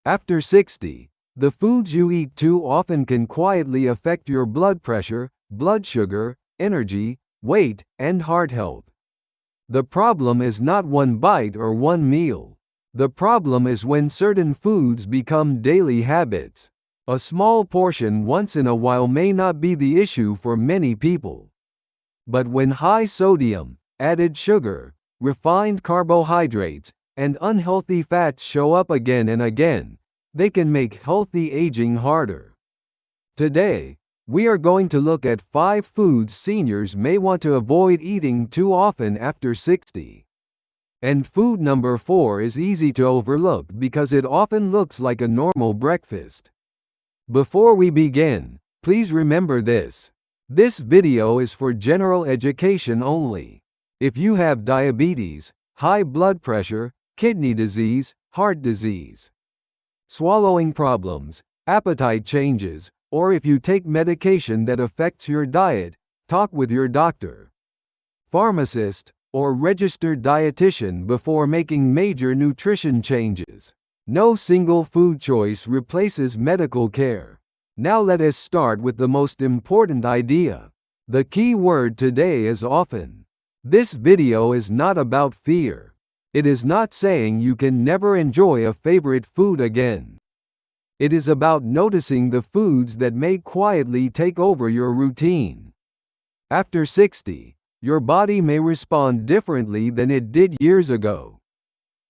After 60, the foods you eat too often can quietly affect your blood pressure, blood sugar, energy, weight, and heart health. The problem is not one bite or one meal. The problem is when certain foods become daily habits. A small portion once in a while may not be the issue for many people. But when high sodium, added sugar, refined carbohydrates, and unhealthy fats show up again and again, they can make healthy aging harder. Today, we are going to look at 5 foods seniors may want to avoid eating too often after 60. And food number 4 is easy to overlook because it often looks like a normal breakfast. Before we begin, please remember this. This video is for general education only. If you have diabetes, high blood pressure, kidney disease, heart disease, swallowing problems, appetite changes, or if you take medication that affects your diet, talk with your doctor, pharmacist, or registered dietitian before making major nutrition changes. No single food choice replaces medical care. Now let us start with the most important idea. The key word today is often. This video is not about fear. It is not saying you can never enjoy a favorite food again. It is about noticing the foods that may quietly take over your routine. After 60, your body may respond differently than it did years ago.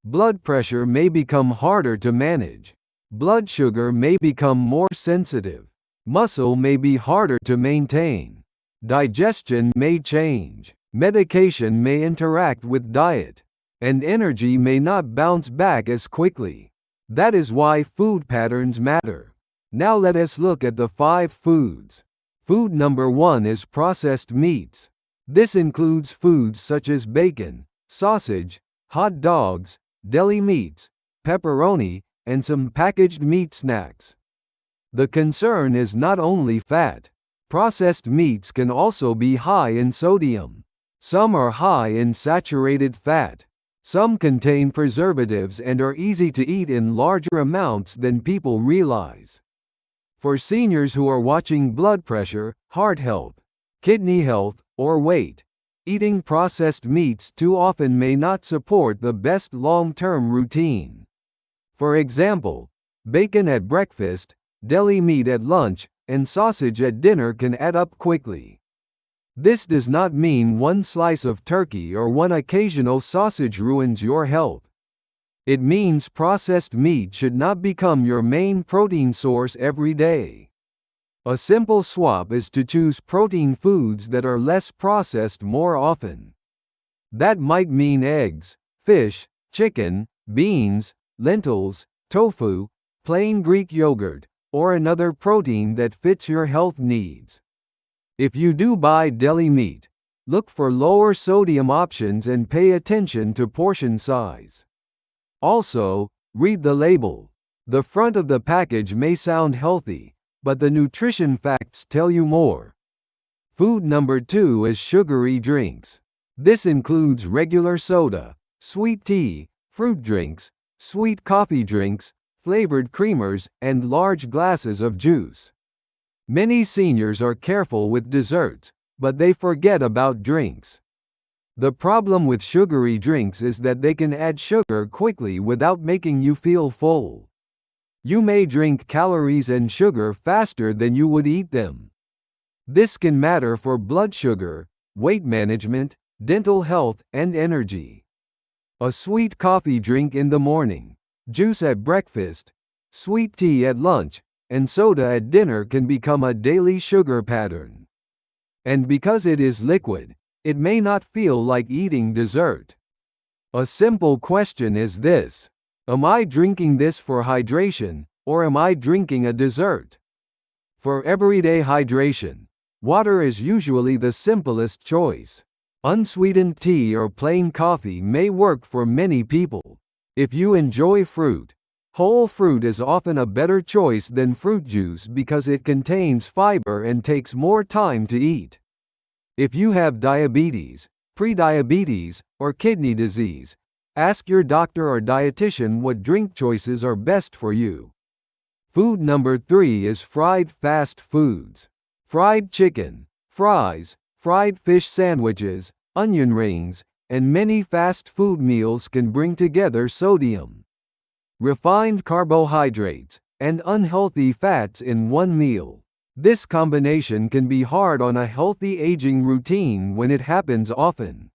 Blood pressure may become harder to manage. Blood sugar may become more sensitive. Muscle may be harder to maintain. Digestion may change. Medication may interact with diet. And energy may not bounce back as quickly. That is why food patterns matter. Now let us look at the 5 foods. Food number 1 is processed meats. This includes foods such as bacon, sausage, hot dogs, deli meats, pepperoni, and some packaged meat snacks. The concern is not only fat. Processed meats can also be high in sodium. Some are high in saturated fat. Some contain preservatives and are easy to eat in larger amounts than people realize. For seniors who are watching blood pressure, heart health, kidney health, or weight, eating processed meats too often may not support the best long-term routine. For example, bacon at breakfast, deli meat at lunch, and sausage at dinner can add up quickly. This does not mean one slice of turkey or one occasional sausage ruins your health. It means processed meat should not become your main protein source every day. A simple swap is to choose protein foods that are less processed more often. That might mean eggs, fish, chicken, beans, lentils, tofu, plain Greek yogurt, or another protein that fits your health needs. If you do buy deli meat, look for lower sodium options and pay attention to portion size. Also, read the label. The front of the package may sound healthy, but the nutrition facts tell you more. Food number 2 is sugary drinks. This includes regular soda, sweet tea, fruit drinks, sweet coffee drinks, flavored creamers, and large glasses of juice. Many seniors are careful with desserts, but they forget about drinks. The problem with sugary drinks is that they can add sugar quickly without making you feel full. You may drink calories and sugar faster than you would eat them. This can matter for blood sugar, weight management, dental health, and energy. A sweet coffee drink in the morning, juice at breakfast, sweet tea at lunch, and soda at dinner can become a daily sugar pattern. And because it is liquid, it may not feel like eating dessert. A simple question is this: am I drinking this for hydration, or am I drinking a dessert? For everyday hydration, water is usually the simplest choice. Unsweetened tea or plain coffee may work for many people. If you enjoy fruit, whole fruit is often a better choice than fruit juice because it contains fiber and takes more time to eat. If you have diabetes, prediabetes, or kidney disease, Ask your doctor or dietitian what drink choices are best for you. Food number 3 is fried fast foods. Fried chicken, fries, fried fish sandwiches, onion rings, and many fast food meals can bring together sodium, refined carbohydrates, and unhealthy fats in one meal. This combination can be hard on a healthy aging routine when it happens often.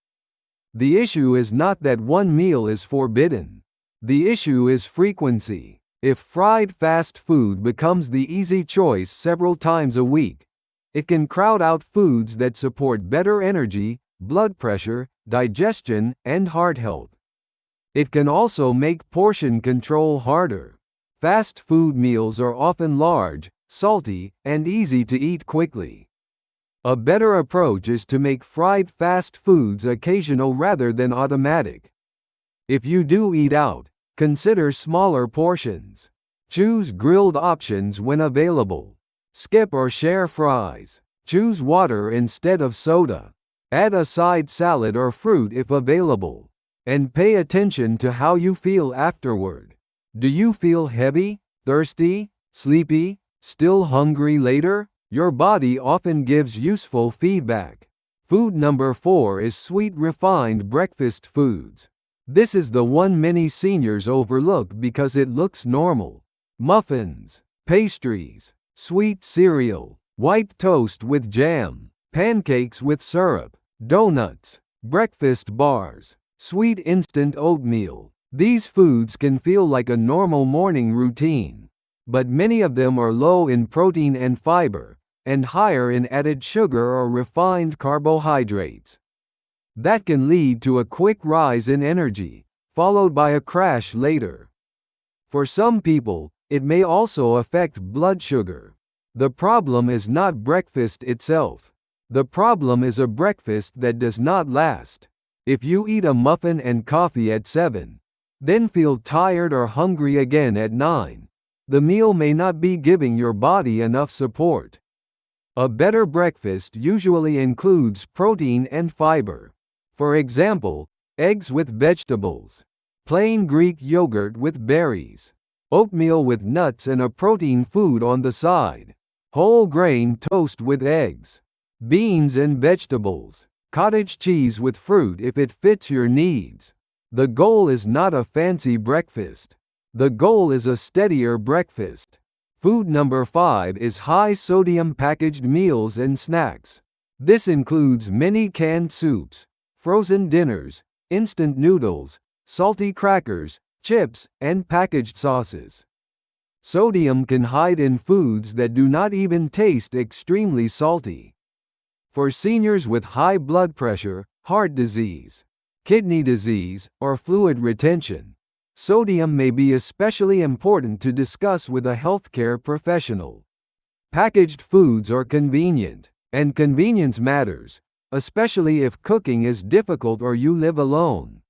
The issue is not that one meal is forbidden. The issue is frequency. If fried fast food becomes the easy choice several times a week, it can crowd out foods that support better energy, blood pressure, digestion, and heart health. It can also make portion control harder. Fast food meals are often large, salty, and easy to eat quickly. A better approach is to make fried fast foods occasional rather than automatic. If you do eat out, consider smaller portions. Choose grilled options when available. Skip or share fries. Choose water instead of soda. Add a side salad or fruit if available. And pay attention to how you feel afterward. Do you feel heavy, thirsty, sleepy, still hungry later? Your body often gives useful feedback. Food number 4 is sweet refined breakfast foods. This is the one many seniors overlook because it looks normal. Muffins, pastries, sweet cereal, white toast with jam, pancakes with syrup, donuts, breakfast bars, sweet instant oatmeal. These foods can feel like a normal morning routine, but many of them are low in protein and fiber, and higher in added sugar or refined carbohydrates. That can lead to a quick rise in energy, followed by a crash later. For some people, it may also affect blood sugar. The problem is not breakfast itself. The problem is a breakfast that does not last. If you eat a muffin and coffee at 7, then feel tired or hungry again at 9, the meal may not be giving your body enough support. A better breakfast usually includes protein and fiber. For example, eggs with vegetables, plain Greek yogurt with berries, oatmeal with nuts and a protein food on the side, whole grain toast with eggs, beans and vegetables, cottage cheese with fruit if it fits your needs. The goal is not a fancy breakfast. The goal is a steadier breakfast. Food number 5 is high-sodium packaged meals and snacks. This includes many canned soups, frozen dinners, instant noodles, salty crackers, chips, and packaged sauces. Sodium can hide in foods that do not even taste extremely salty. For seniors with high blood pressure, heart disease, kidney disease, or fluid retention, sodium may be especially important to discuss with a healthcare professional. Packaged foods are convenient, and convenience matters, especially if cooking is difficult or you live alone.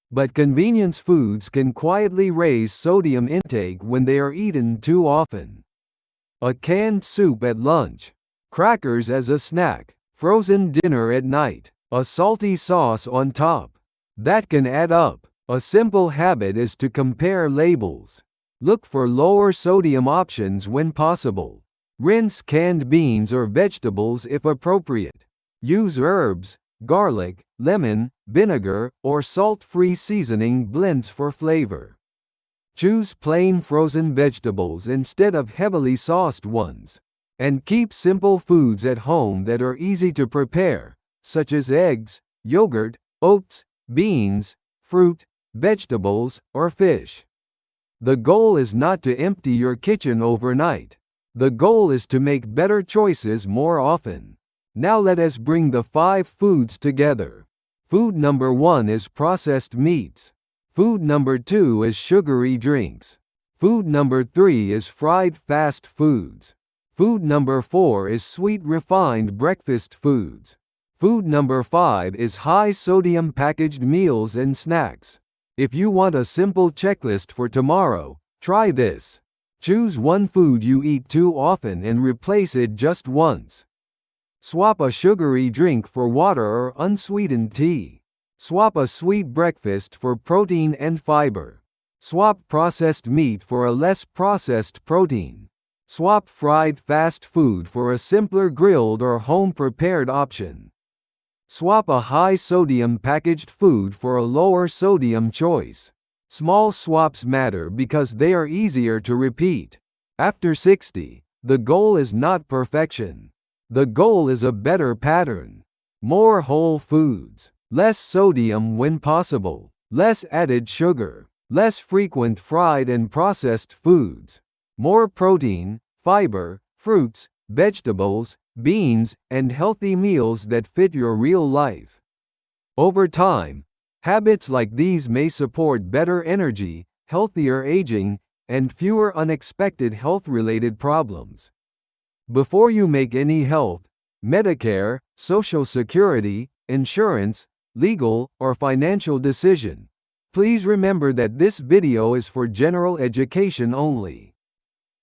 But convenience foods can quietly raise sodium intake when they are eaten too often. A canned soup at lunch, crackers as a snack, frozen dinner at night, a salty sauce on top. That can add up. A simple habit is to compare labels. Look for lower sodium options when possible. Rinse canned beans or vegetables if appropriate. Use herbs, garlic, lemon, vinegar, or salt-free seasoning blends for flavor. Choose plain frozen vegetables instead of heavily sauced ones. And keep simple foods at home that are easy to prepare, such as eggs, yogurt, oats, beans, fruit, vegetables, or fish. The goal is not to empty your kitchen overnight. The goal is to make better choices more often. Now let us bring the 5 foods together. Food number 1 is processed meats. Food number 2 is sugary drinks. Food number 3 is fried fast foods. Food number 4 is sweet refined breakfast foods. Food number 5 is high-sodium packaged meals and snacks. If you want a simple checklist for tomorrow, try this. Choose one food you eat too often and replace it just once. Swap a sugary drink for water or unsweetened tea. Swap a sweet breakfast for protein and fiber. Swap processed meat for a less processed protein. Swap fried fast food for a simpler grilled or home-prepared option. Swap a high-sodium packaged food for a lower-sodium choice. Small swaps matter because they are easier to repeat. After 60, the goal is not perfection. The goal is a better pattern. More whole foods, less sodium when possible, less added sugar, less frequent fried and processed foods, more protein, fiber, fruits, vegetables, beans, and healthy meals that fit your real life. Over time, habits like these may support better energy, healthier aging, and fewer unexpected health-related problems. Before you make any health, Medicare, Social Security, insurance, legal, or financial decision, please remember that this video is for general education only.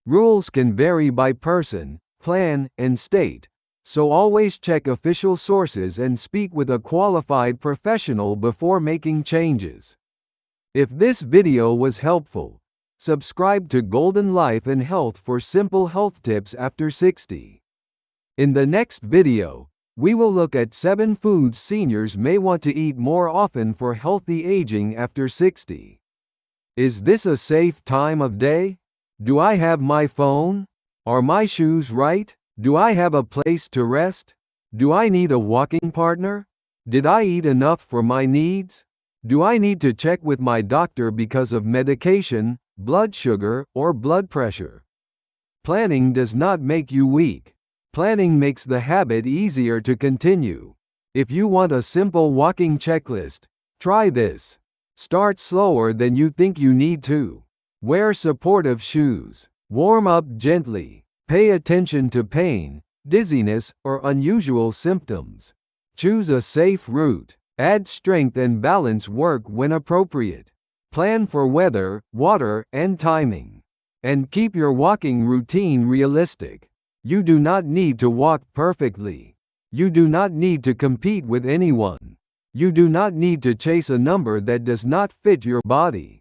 Rules can vary by person, plan, and state, so always check official sources and speak with a qualified professional before making changes. If this video was helpful, subscribe to Golden Life and Health for simple health tips after 60. In the next video, we will look at 7 foods seniors may want to eat more often for healthy aging after 60. Is this a safe time of day? Do I have my phone? Are my shoes right? Do I have a place to rest? Do I need a walking partner? Did I eat enough for my needs? Do I need to check with my doctor because of medication, blood sugar, or blood pressure? Planning does not make you weak. Planning makes the habit easier to continue. If you want a simple walking checklist, try this. Start slower than you think you need to. Wear supportive shoes. Warm up gently. Pay attention to pain, dizziness, or unusual symptoms. Choose a safe route. Add strength and balance work when appropriate. Plan for weather, water, and timing. And keep your walking routine realistic. You do not need to walk perfectly. You do not need to compete with anyone. You do not need to chase a number that does not fit your body.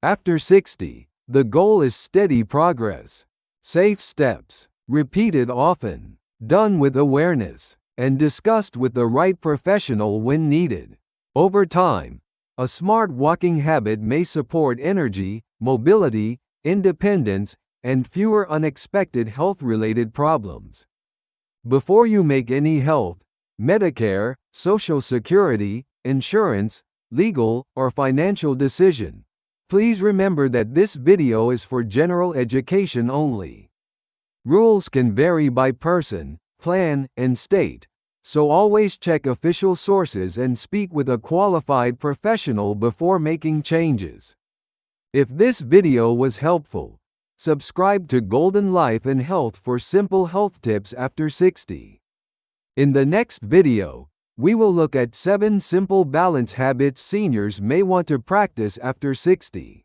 After 60, the goal is steady progress. Safe steps, repeated often, done with awareness, and discussed with the right professional when needed. Over time, a smart walking habit may support energy, mobility, independence, and fewer unexpected health-related problems. Before you make any health, Medicare, Social Security, insurance, legal, or financial decision, please remember that this video is for general education only. Rules can vary by person, plan, and state, so always check official sources and speak with a qualified professional before making changes. If this video was helpful, subscribe to Golden Life and Health for simple health tips after 60. In the next video, we will look at 7 simple balance habits seniors may want to practice after 60.